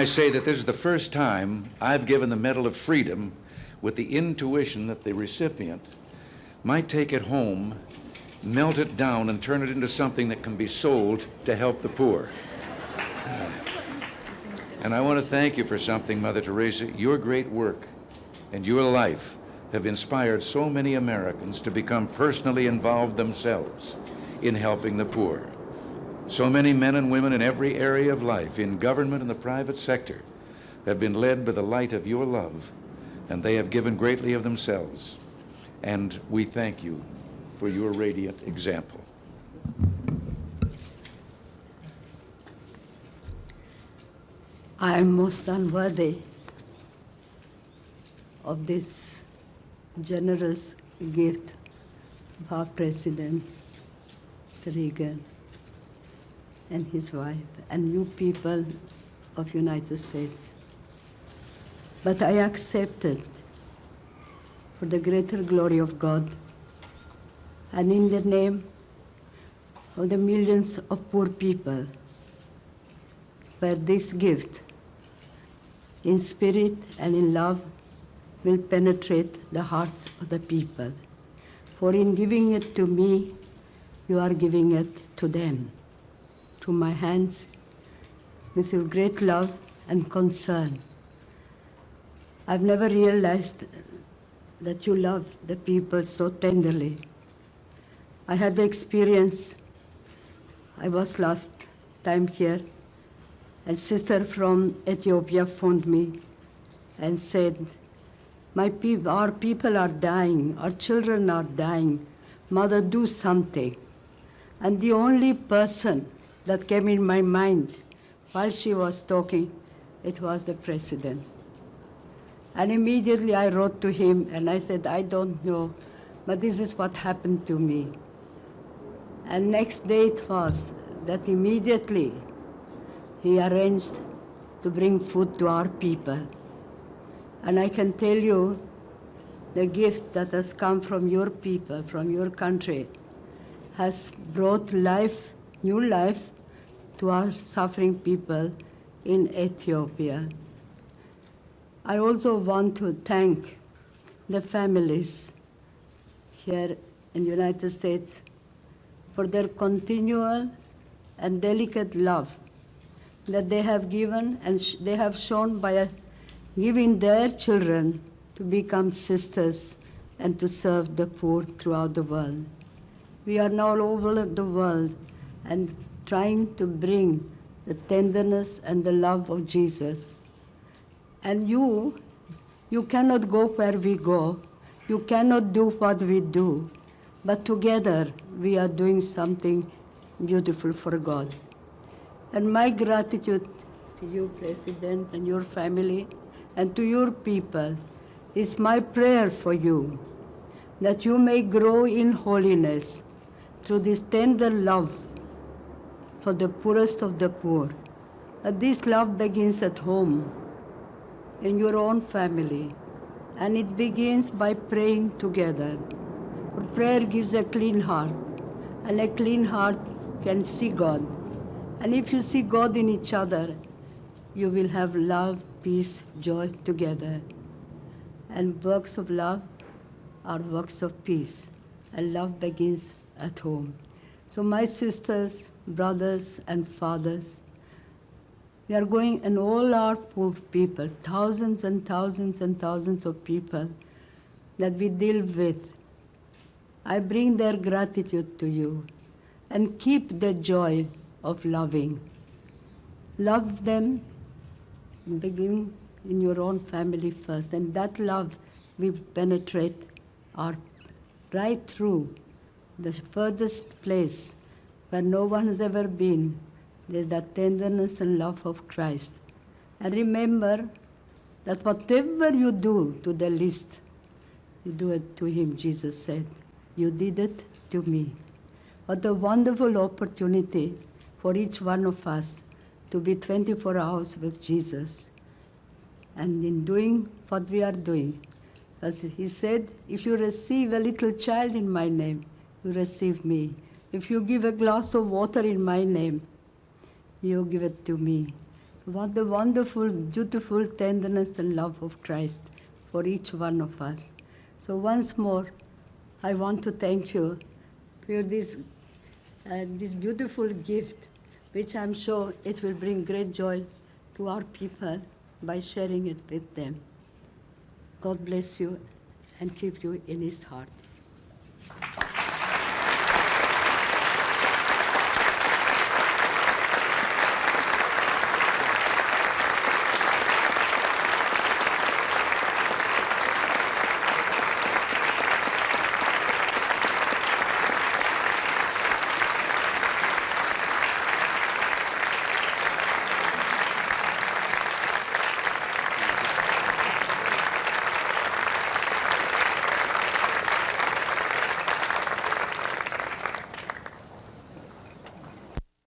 I say that this is the first time I've given the Medal of Freedom with the intuition that the recipient might take it home, melt it down, and turn it into something that can be sold to help the poor. And I want to thank you for something, Mother Teresa. Your great work and your life have inspired so many Americans to become personally involved themselves in helping the poor. So many men and women in every area of life, in government and the private sector, have been led by the light of your love, and they have given greatly of themselves. And we thank you for your radiant example. I am most unworthy of this generous gift of our President, Mr. Reagan, and his wife, and you people of United States. But I accept it for the greater glory of God and in the name of the millions of poor people, where this gift in spirit and in love will penetrate the hearts of the people. For in giving it to me, you are giving it to them, through my hands, with your great love and concern. I've never realized that you love the people so tenderly. I had the experience, I was last time here, a sister from Ethiopia phoned me and said, our people are dying, our children are dying. Mother, do something. And the only person that came in my mind while she was talking, it was the President. And immediately I wrote to him and I said, I don't know, but this is what happened to me. And next day it was that immediately he arranged to bring food to our people. And I can tell you, the gift that has come from your people, from your country, has brought life, new life, to our suffering people in Ethiopia. I also want to thank the families here in the United States for their continual and delicate love that they have given and they have shown by giving their children to become sisters and to serve the poor throughout the world. We are now all over the world and trying to bring the tenderness and the love of Jesus. And you cannot go where we go. You cannot do what we do. But together, we are doing something beautiful for God. And my gratitude to you, President, and your family, and to your people, is my prayer for you, that you may grow in holiness through this tender love for the poorest of the poor. But this love begins at home, in your own family, and it begins by praying together. For prayer gives a clean heart, and a clean heart can see God. And if you see God in each other, you will have love, peace, joy together. And works of love are works of peace, and love begins at home. So my sisters, brothers, and fathers, we are going, and all our poor people, thousands and thousands and thousands of people that we deal with, I bring their gratitude to you, and keep the joy of loving. Love them, begin in your own family first, and that love will penetrate right through the furthest place where no one has ever been. There's that tenderness and love of Christ. And remember that whatever you do to the least, you do it to him, Jesus said. You did it to me. What a wonderful opportunity for each one of us to be 24 hours with Jesus. And in doing what we are doing, as he said, if you receive a little child in my name, you receive me. If you give a glass of water in my name, you give it to me. What the wonderful, beautiful tenderness and love of Christ for each one of us. So once more, I want to thank you for this beautiful gift, which I'm sure it will bring great joy to our people by sharing it with them. God bless you and keep you in his heart.